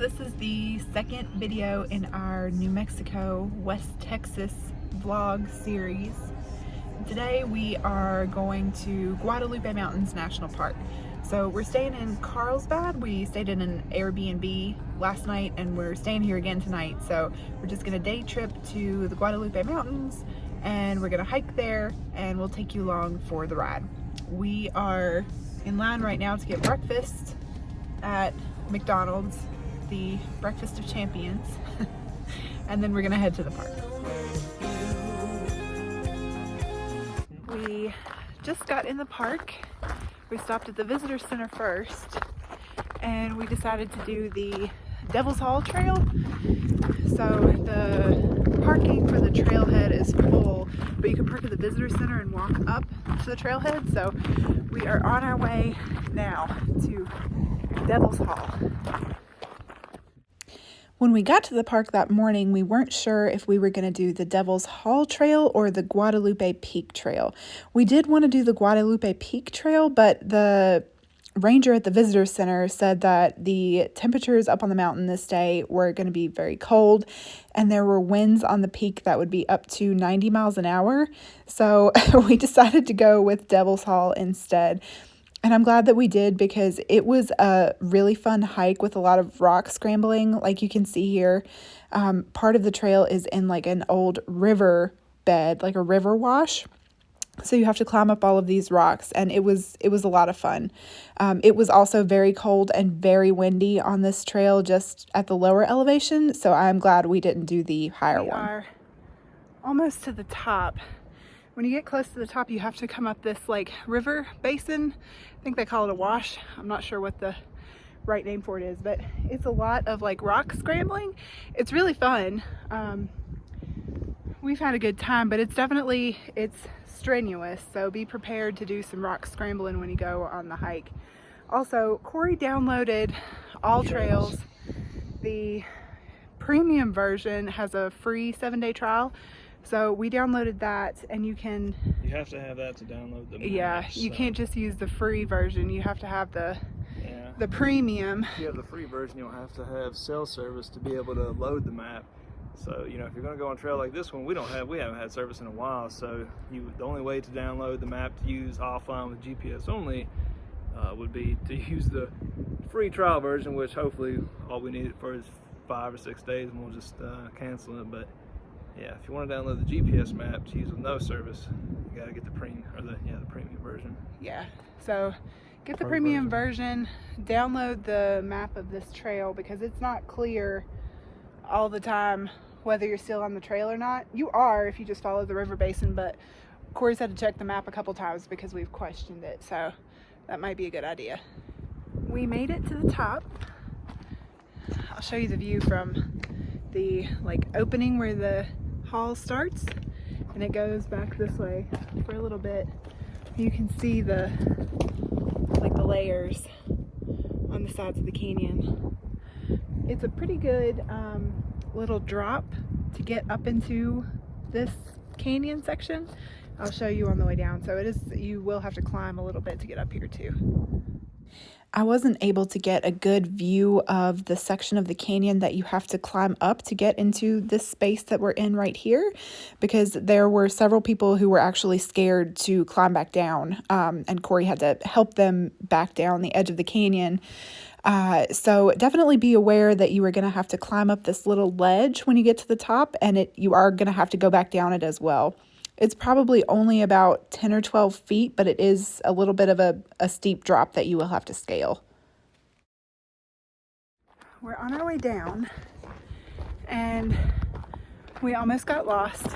this is the second video in our New Mexico, West Texas vlog series. Today we are going to Guadalupe Mountains National Park. So we're staying in Carlsbad. We stayed in an Airbnb last night and we're staying here again tonight. So we're just gonna day trip to the Guadalupe Mountains and we're gonna hike there and we'll take you along for the ride. We are in line right now to get breakfast at McDonald's, the breakfast of champions, and then we're gonna head to the park. We just got in the park. We stopped at the visitor center first and we decided to do the Devil's Hall Trail. So the parking for the trailhead is full, but you can park at the visitor center and walk up to the trailhead. So we are on our way now to Devil's Hall. When we got to the park that morning, we weren't sure if we were going to do the Devil's Hall Trail or the Guadalupe Peak Trail. We did want to do the Guadalupe Peak Trail, but the ranger at the visitor center said that the temperatures up on the mountain this day were going to be very cold and there were winds on the peak that would be up to 90 miles an hour. So we decided to go with Devil's Hall instead. And I'm glad that we did because it was a really fun hike with a lot of rock scrambling. Like you can see here, part of the trail is in like an old river bed, like a river wash. So you have to climb up all of these rocks and it was a lot of fun. It was also very cold and very windy on this trail just at the lower elevation. So I'm glad we didn't do the higher one. We are almost to the top. When you get close to the top, you have to come up this like river basin. I think they call it a wash. I'm not sure what the right name for it is, but it's a lot of like rock scrambling. It's really fun. We've had a good time, but it's strenuous. So be prepared to do some rock scrambling when you go on the hike. Also, Corey downloaded All Trails. The premium version has a free 7-day trial. So we downloaded that and you have to have that to download the maps. Yeah, you can't just use the free version. You have to have the premium. If you have the free version, you'll have to have cell service to be able to load the map. So, you know, if you're going to go on a trail like this one, we haven't had service in a while. So the only way to download the map to use offline with GPS only would be to use the free trial version, which hopefully all we need it for is 5 or 6 days and we'll just cancel it. But yeah, if you want to download the GPS map to use with no service, you gotta get the premium version. Yeah, so get the premium version, download the map of this trail because it's not clear all the time whether you're still on the trail or not. You are if you just follow the river basin, but Corey's had to check the map a couple times because we've questioned it, so that might be a good idea. We made it to the top. I'll show you the view from the like opening where the hall starts and it goes back this way for a little bit. You can see the layers on the sides of the canyon. It's a pretty good little drop to get up into this canyon section. I'll show you on the way down. So you will have to climb a little bit to get up here too. I wasn't able to get a good view of the section of the canyon that you have to climb up to get into this space that we're in right here because there were several people who were actually scared to climb back down and Corey had to help them back down the edge of the canyon. So definitely be aware that you are going to have to climb up this little ledge when you get to the top and you are going to have to go back down it as well. It's probably only about 10 or 12 feet, but it is a little bit of a steep drop that you will have to scale. We're on our way down and we almost got lost.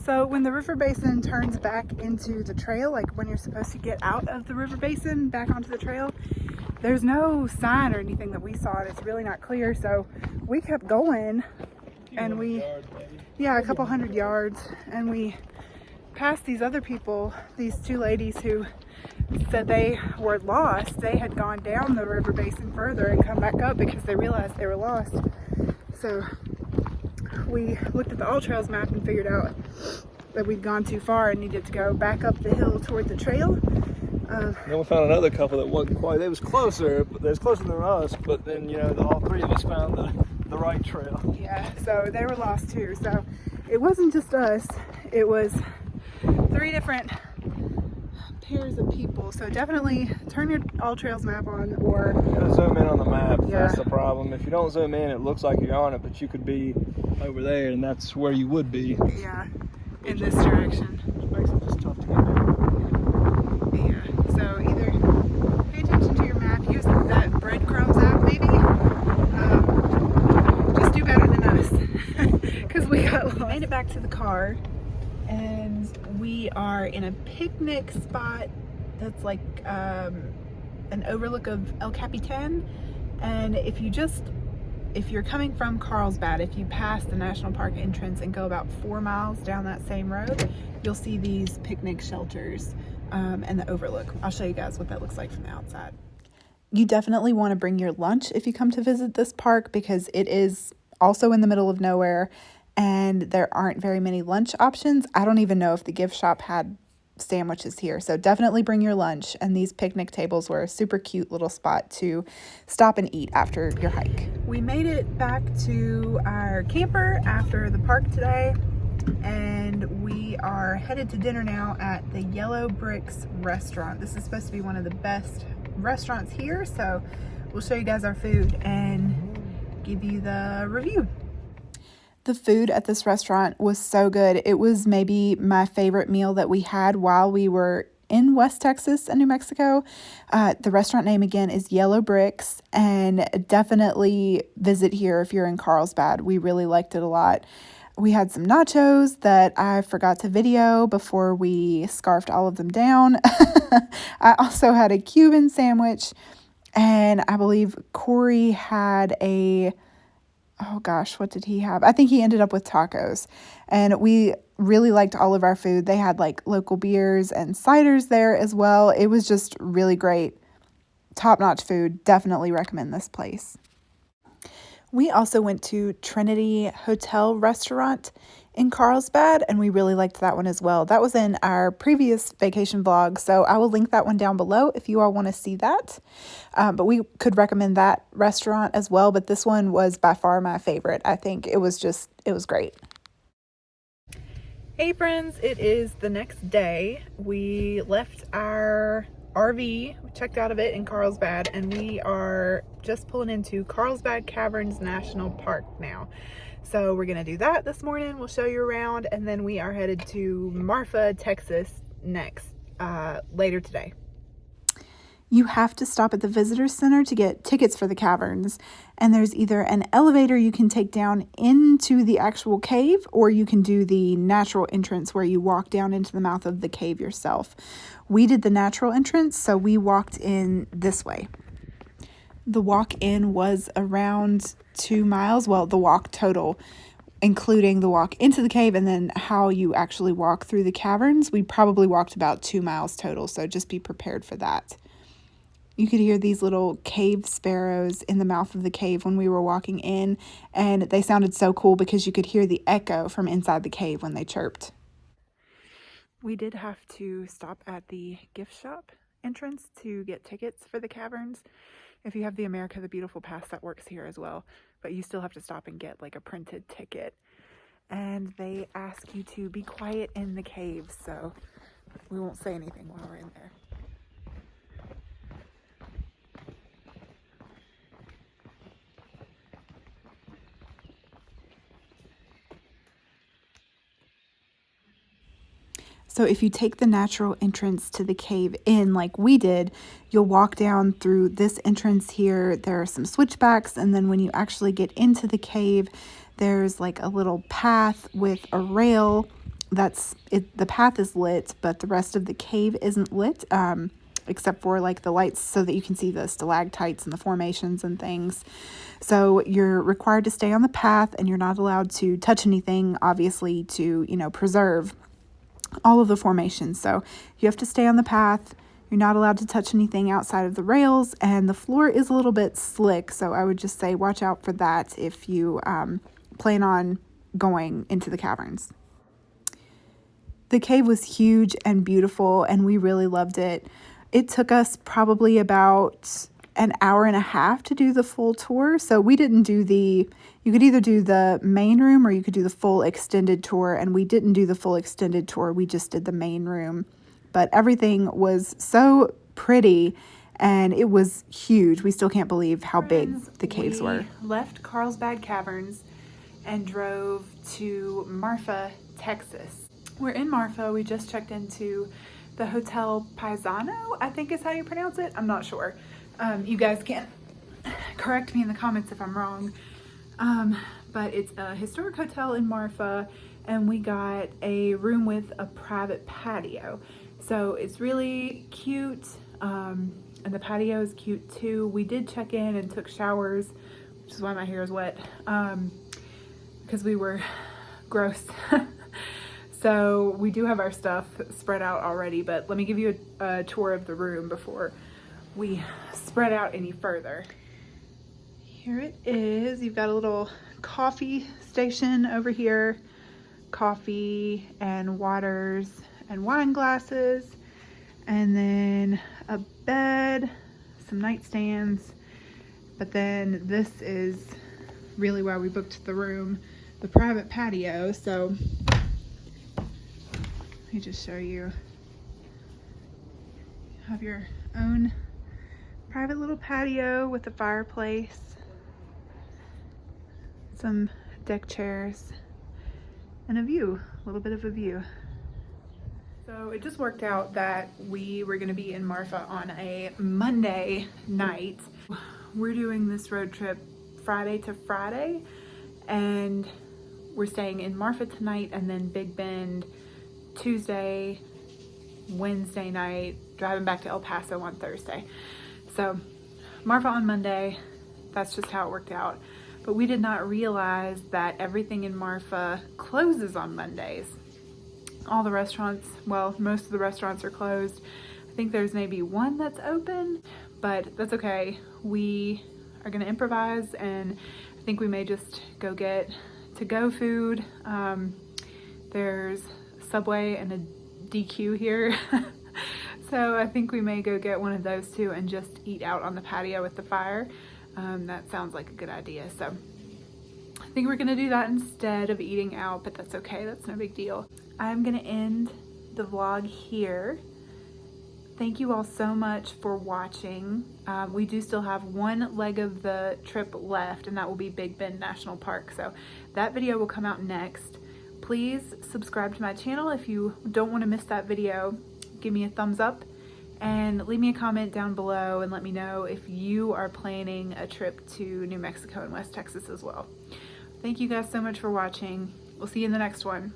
So when the river basin turns back into the trail, like when you're supposed to get out of the river basin back onto the trail, there's no sign or anything that we saw and it's really not clear. So we kept going and a couple hundred yards, and we passed these other people, these two ladies who said they were lost. They had gone down the river basin further and come back up because they realized they were lost. So we looked at the All Trails map and figured out that we'd gone too far and needed to go back up the hill toward the trail. Then we found another couple that wasn't quite. It was closer, but they was closer than us. But then all three of us found the right trail. Yeah, so they were lost too. So it wasn't just us. It was 3 different pairs of people. So definitely turn your All Trails map on, or You gotta zoom in on the map. Yeah. That's the problem. If you don't zoom in, it looks like you're on it, but you could be over there, and that's where you would be. yeah, in this direction. Which makes it just tough to get there. Yeah. So either pay attention to your map, use that breadcrumbs app maybe. Just do better than us, because we got lost. We made it back to the car, and we are in a picnic spot that's like an overlook of El Capitan. And if you're coming from Carlsbad, if you pass the national park entrance and go about 4 miles down that same road, you'll see these picnic shelters and the overlook. I'll show you guys what that looks like from the outside. You definitely want to bring your lunch if you come to visit this park, because it is also in the middle of nowhere and there aren't very many lunch options. I don't even know if the gift shop had sandwiches here, so definitely bring your lunch. And these picnic tables were a super cute little spot to stop and eat after your hike. We made it back to our camper after the park today, and we are headed to dinner now at the Yellow Bricks restaurant. This is supposed to be one of the best restaurants here, so we'll show you guys our food and give you the review. The food at this restaurant was so good. It was maybe my favorite meal that we had while we were in West Texas and New Mexico. The restaurant name again is Yellow Bricks, and definitely visit here if you're in Carlsbad. We really liked it a lot. We had some nachos that I forgot to video before we scarfed all of them down. I also had a Cuban sandwich, and I believe Corey had oh gosh, what did he have? I think he ended up with tacos. And we really liked all of our food. They had like local beers and ciders there as well. It was just really great. Top-notch food. Definitely recommend this place. We also went to Trinity Hotel Restaurant in Carlsbad, and we really liked that one as well. That was in our previous vacation vlog, so I will link that one down below if you all want to see that. But we could recommend that restaurant as well, but this one was by far my favorite. I think it was great. Hey friends, it is the next day. We left our RV, we checked out of it in Carlsbad, and we are just pulling into Carlsbad Caverns National Park now. So we're gonna do that this morning. We'll show you around, and then we are headed to Marfa, Texas next, later today. You have to stop at the visitor center to get tickets for the caverns, and there's either an elevator you can take down into the actual cave, or you can do the natural entrance where you walk down into the mouth of the cave yourself. We did the natural entrance, so we walked in this way. The walk in was around 2 miles. Well, the walk total, including the walk into the cave and then how you actually walk through the caverns. We probably walked about 2 miles total, so just be prepared for that. You could hear these little cave sparrows in the mouth of the cave when we were walking in, and they sounded so cool because you could hear the echo from inside the cave when they chirped. We did have to stop at the gift shop entrance to get tickets for the caverns. If you have the America the Beautiful pass, that works here as well, but you still have to stop and get like a printed ticket. And they ask you to be quiet in the cave, so we won't say anything while we're in there. So if you take the natural entrance to the cave in like we did, you'll walk down through this entrance here. There are some switchbacks, and then when you actually get into the cave, there's like a little path with a rail. The path is lit, but the rest of the cave isn't lit, except for like the lights so that you can see the stalactites and the formations and things. So you're required to stay on the path, and you're not allowed to touch anything, obviously, to, preserve all of the formations. So you have to stay on the path. You're not allowed to touch anything outside of the rails, and the floor is a little bit slick, so I would just say watch out for that if you plan on going into the caverns. The cave was huge and beautiful, and we really loved it. It took us probably about an hour and a half to do the full tour. So we didn't do you could either do the main room or you could do the full extended tour. And we didn't do the full extended tour. We just did the main room. But everything was so pretty and it was huge. We still can't believe how big the caves were. We left Carlsbad Caverns and drove to Marfa, Texas. We're in Marfa. We just checked into the Hotel Paisano, I think is how you pronounce it. I'm not sure. You guys can correct me in the comments if I'm wrong. But it's a historic hotel in Marfa, and we got a room with a private patio. So it's really cute, and the patio is cute too. We did check in and took showers, which is why my hair is wet, because we were gross. So we do have our stuff spread out already, but let me give you a tour of the room before we spread out any further. Here it is. You've got a little coffee station over here, coffee and waters and wine glasses, and then a bed, some nightstands. But then this is really why we booked the room, the private patio. So let me just show you. You have your own private little patio with a fireplace, some deck chairs, and a view, a little bit of a view. So it just worked out that we were going to be in Marfa on a Monday night. We're doing this road trip Friday to Friday, and we're staying in Marfa tonight and then Big Bend Tuesday, Wednesday night, driving back to El Paso on Thursday. So Marfa on Monday, that's just how it worked out. But we did not realize that everything in Marfa closes on Mondays. All the restaurants, well, most of the restaurants are closed. I think there's maybe one that's open, but that's okay. We are gonna improvise, and I think we may just go get to-go food. There's Subway and a DQ here. So I think we may go get one of those two and just eat out on the patio with the fire. That sounds like a good idea. So I think we're gonna do that instead of eating out, but that's okay, that's no big deal. I'm gonna end the vlog here. Thank you all so much for watching. We do still have one leg of the trip left, and that will be Big Bend National Park. So that video will come out next. Please subscribe to my channel if you don't want to miss that video. Give me a thumbs up and leave me a comment down below and let me know if you are planning a trip to New Mexico and West Texas as well. Thank you guys so much for watching. We'll see you in the next one.